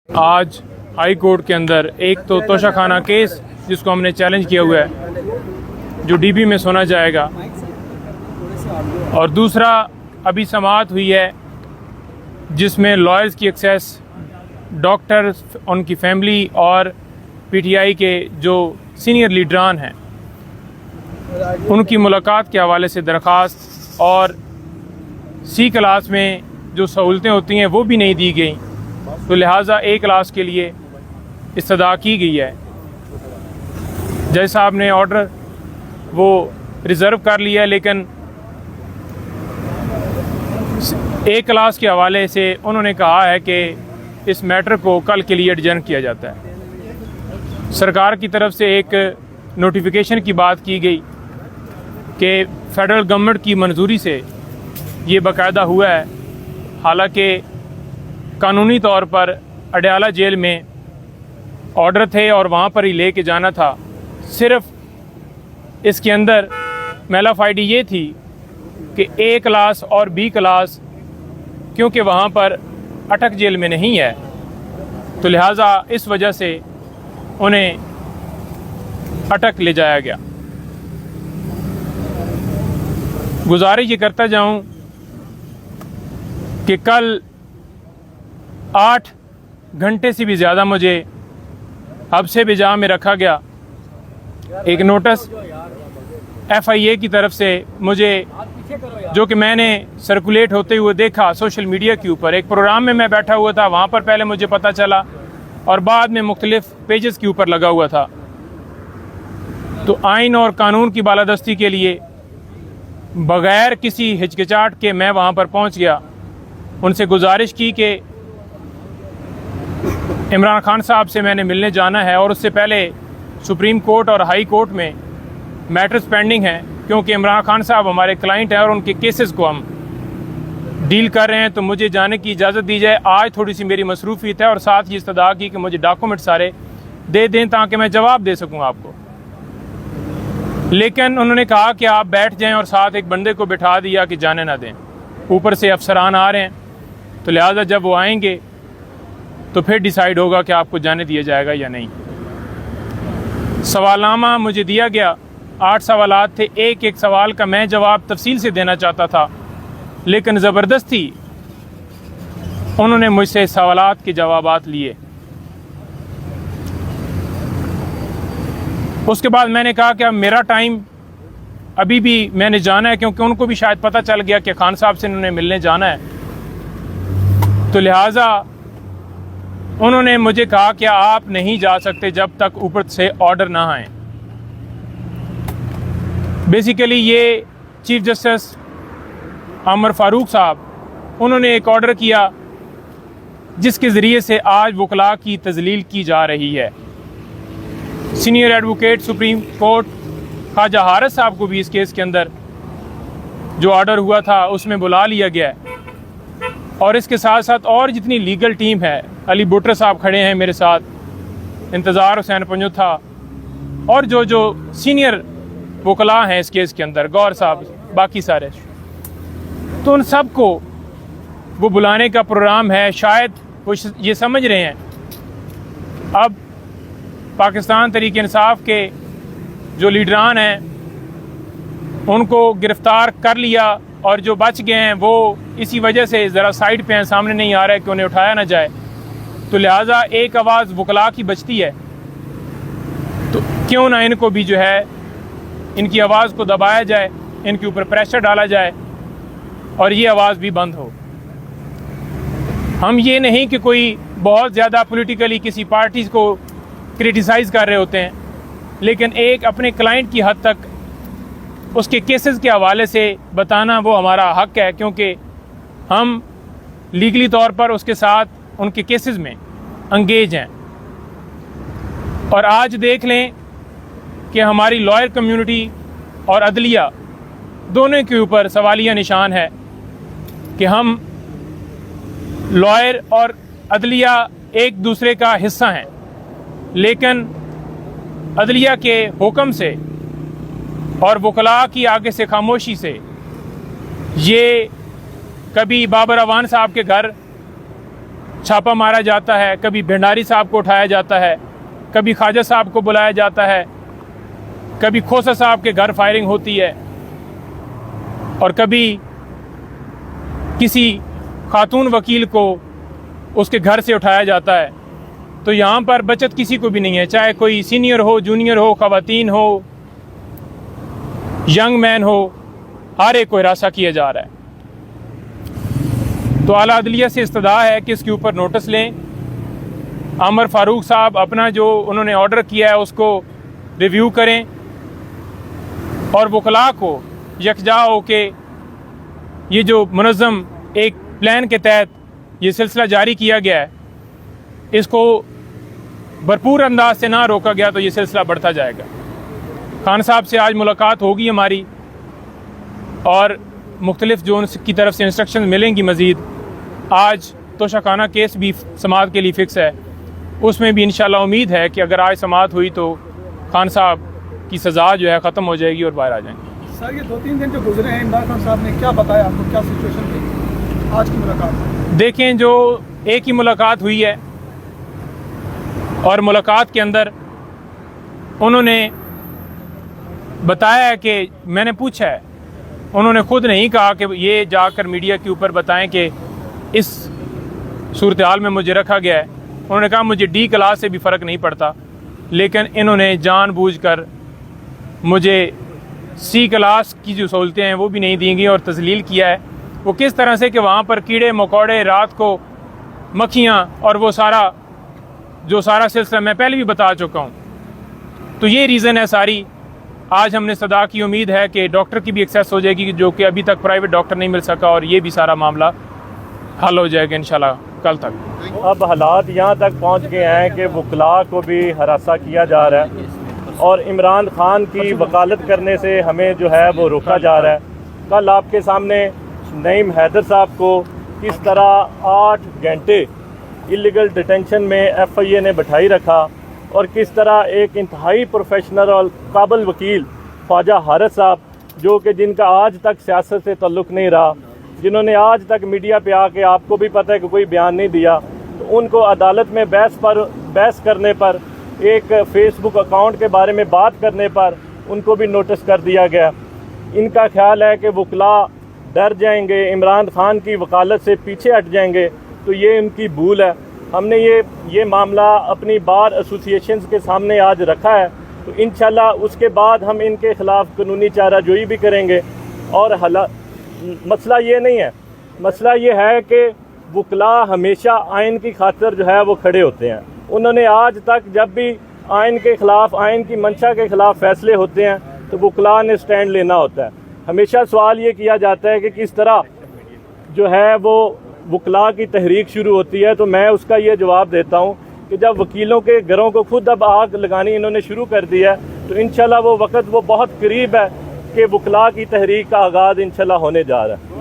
आज high court के अंदर एक तो तोशाखाना केस जिसको हमने चैलेंज किया हुआ है जो डीबी में सुना जाएगा, और दूसरा अभी समाअत हुई है जिसमें लॉयर्स की एक्सेस, डॉक्टर्स, उनकी फैमिली और पीटीआई के जो सीनियर लीडरान हैं उनकी मुलाकात के हवाले से दरख्वास्त और सी क्लास में जो सहूलतें होती हैं वो भी नहीं दी गई, तो लिहाजा ए क्लास के लिए इस्तदा की गई है। जज साहब ने ऑर्डर वो रिज़र्व कर लिया है, लेकिन ए क्लास के हवाले से उन्होंने कहा है कि इस मैटर को कल के लिए एडजर्न किया जाता है। सरकार की तरफ से एक नोटिफिकेशन की बात की गई कि फ़ेडरल गवर्नमेंट की मंजूरी से ये बाकायदा हुआ है, हालांकि कानूनी तौर पर अडयाला जेल में ऑर्डर थे और वहाँ पर ही ले के जाना था। सिर्फ इसके अंदर मेलाफाइडी ये थी कि ए क्लास और बी क्लास क्योंकि वहाँ पर अटक जेल में नहीं है, तो लिहाजा इस वजह से उन्हें अटक ले जाया गया। गुजारिश ये करता जाऊँ कि कल 8 घंटे से भी ज़्यादा मुझे हब्से बिजा में रखा गया। एक नोटिस FIA की तरफ से मुझे, जो कि मैंने सर्कुलेट होते हुए देखा सोशल मीडिया के ऊपर, एक प्रोग्राम में मैं बैठा हुआ था, वहाँ पर पहले मुझे पता चला और बाद में मुख्तलिफ पेजेस के ऊपर लगा हुआ था। तो आइन और कानून की बालादस्ती के लिए बग़ैर किसी हिचकिचाहट के मैं वहाँ पर पहुँच गया। उनसे गुजारिश की कि इमरान खान साहब से मैंने मिलने जाना है और उससे पहले सुप्रीम कोर्ट और हाई कोर्ट में मैटर्स पेंडिंग हैं, क्योंकि इमरान खान साहब हमारे क्लाइंट हैं और उनके केसेस को हम डील कर रहे हैं, तो मुझे जाने की इजाज़त दी जाए। आज थोड़ी सी मेरी मसरूफियत है और साथ ही इस्तदा की कि मुझे डॉक्यूमेंट सारे दे दें ताकि मैं जवाब दे सकूँ आपको। लेकिन उन्होंने कहा कि आप बैठ जाएँ और साथ एक बंदे को बिठा दिया कि जाने ना दें। ऊपर से अफसरान आ रहे हैं, तो लिहाजा जब वो आएंगे तो फिर डिसाइड होगा कि आपको जाने दिया जाएगा या नहीं। सवालनामा मुझे दिया गया, 8 सवालात थे। एक सवाल का मैं जवाब तफसील से देना चाहता था, लेकिन ज़बरदस्ती उन्होंने मुझसे सवालात के जवाबात लिए। उसके बाद मैंने कहा कि अब मेरा टाइम अभी भी मैंने जाना है, क्योंकि उनको भी शायद पता चल गया कि खान साहब से उन्होंने मिलने जाना है, तो लिहाजा उन्होंने मुझे कहा कि आप नहीं जा सकते जब तक ऊपर से ऑर्डर ना आए। बेसिकली ये चीफ जस्टिस आमर फारूक साहब, उन्होंने एक ऑर्डर किया जिसके ज़रिए से आज वकला की तजलील की जा रही है। Senior advocate Supreme Court Khwaja Haris साहब को भी इस केस के अंदर जो ऑर्डर हुआ था उसमें बुला लिया गया है, और इसके साथ साथ और जितनी लीगल टीम है, अली बुटर साहब खड़े हैं मेरे साथ, इंतज़ार हुसैन पंजुथा, और जो सीनियर वकला हैं इस केस के अंदर, गौर साहब, बाकी सारे, तो उन सब को वो बुलाने का प्रोग्राम है। शायद वो ये समझ रहे हैं अब पाकिस्तान तहरीक इंसाफ के जो लीडरान हैं उनको गिरफ़्तार कर लिया, और जो बच गए हैं वो इसी वजह से ज़रा साइड पे हैं, सामने नहीं आ रहा है कि उन्हें उठाया ना जाए, तो लिहाजा एक आवाज़ वकला की बचती है, तो क्यों ना इनको भी जो है इनकी आवाज़ को दबाया जाए, इनके ऊपर प्रेशर डाला जाए और ये आवाज़ भी बंद हो। हम ये नहीं कि कोई बहुत ज़्यादा पॉलिटिकली किसी पार्टी को क्रिटिसाइज़ कर रहे होते हैं, लेकिन एक अपने क्लाइंट की हद तक उसके केसेस के हवाले से बताना वो हमारा हक है, क्योंकि हम लीगली तौर पर उसके साथ उनके केसेस में अंगेज हैं। और आज देख लें कि हमारी लॉयर कम्युनिटी और अदलिया दोनों के ऊपर सवालिया निशान है कि हम लॉयर और अदलिया एक दूसरे का हिस्सा हैं, लेकिन अदलिया के हुक्म से और वकला की आगे से खामोशी से ये कभी बाबर अवान साहब के घर छापा मारा जाता है, कभी भंडारी साहब को उठाया जाता है, कभी ख्वाजा साहब को बुलाया जाता है, कभी खोसा साहब के घर फायरिंग होती है और कभी किसी खातून वकील को उसके घर से उठाया जाता है। तो यहाँ पर बचत किसी को भी नहीं है, चाहे कोई सीनियर हो, जूनियर हो, ख़वातीन हो, यंग मैन हो, हर एक को हिरासा किया जा रहा है। तो आला अदलिया से इस्तदा है कि इसके ऊपर नोटिस लें। आमर फारूक साहब अपना जो उन्होंने ऑर्डर किया है उसको रिव्यू करें और वकला को यकजा हो के ये जो मुनज़्ज़म एक प्लान के तहत ये सिलसिला जारी किया गया है, इसको भरपूर अंदाज से ना रोका गया तो ये सिलसिला बढ़ता जाएगा। खान साहब से आज मुलाकात होगी हमारी और मुख्तलिफ जो उनकी तरफ से इंस्ट्रक्शन मिलेंगी मज़ीद। आज तोशाखाना केस भी समाअत के लिए फ़िक्स है, उसमें भी इंशाल्लाह उम्मीद है कि अगर आज समाअत हुई तो खान साहब की सज़ा जो है ख़त्म हो जाएगी और बाहर आ जाएंगे। सर, ये 2-3 दिन जो गुजरे हैं, इमरान खान साहब ने क्या बताया आपको, क्या सिचुएशन थी आज की मुलाकात में? देखें, जो एक ही मुलाकात हुई है और मुलाकात के अंदर उन्होंने बताया है कि मैंने पूछा है, उन्होंने ख़ुद नहीं कहा कि ये जाकर मीडिया के ऊपर बताएं कि इस सूरत हाल में मुझे रखा गया है। उन्होंने कहा मुझे डी क्लास से भी फ़र्क नहीं पड़ता, लेकिन इन्होंने जानबूझकर मुझे सी क्लास की जो सहूलतें हैं वो भी नहीं दी गई और तजलील किया है। वो किस तरह से कि वहाँ पर कीड़े मकोड़े, रात को मक्खियाँ और वो सारा सिलसिला मैं पहले भी बता चुका हूँ। तो ये रीज़न है सारी। आज हमने सदा की उम्मीद है कि डॉक्टर की भी एक्सेस हो जाएगी, जो कि अभी तक प्राइवेट डॉक्टर नहीं मिल सका, और ये भी सारा मामला हल हो जाएगा इंशाल्लाह कल तक। अब हालात यहाँ तक पहुँच गए हैं कि वकला को भी हरासा किया जा रहा है और इमरान खान की वकालत करने से हमें जो है वो रोका जा रहा है। कल आपके सामने नईम हैदर साहब को किस तरह 8 घंटे इलीगल डिटेंशन में FIA ने बैठाई रखा और किस तरह एक इंतहाई प्रोफेशनल और काबिल वकील ख्वाजा हारिस साहब, जो कि जिनका आज तक सियासत से ताल्लुक़ नहीं रहा, जिन्होंने आज तक मीडिया पे आके, आपको भी पता है कि कोई बयान नहीं दिया, तो उनको अदालत में बहस करने पर, एक फ़ेसबुक अकाउंट के बारे में बात करने पर उनको भी नोटिस कर दिया गया। इनका ख्याल है कि वकला डर जाएंगे, इमरान खान की वकालत से पीछे हट जाएंगे, तो ये उनकी भूल है। हमने ये मामला अपनी बार एसोसिएशन के सामने आज रखा है, तो इंशाल्लाह उसके बाद हम इनके ख़िलाफ़ कानूनी चाराजोई भी करेंगे। और मसला ये नहीं है, मसला ये है कि वकला हमेशा आइन की खातिर जो है वो खड़े होते हैं। उन्होंने आज तक जब भी आइन के ख़िलाफ़, आइन की मंशा के ख़िलाफ़ फ़ैसले होते हैं तो वकला ने स्टैंड लेना होता है। हमेशा सवाल ये किया जाता है कि किस तरह जो है वो वकला की तहरीक शुरू होती है, तो मैं उसका ये जवाब देता हूँ कि जब वकीलों के घरों को खुद अब आग लगानी इन्होंने शुरू कर दिया है, तो इंशाल्लाह वो वक्त वो बहुत करीब है कि वकला की तहरीक का आगाज़ इंशाल्लाह होने जा रहा है।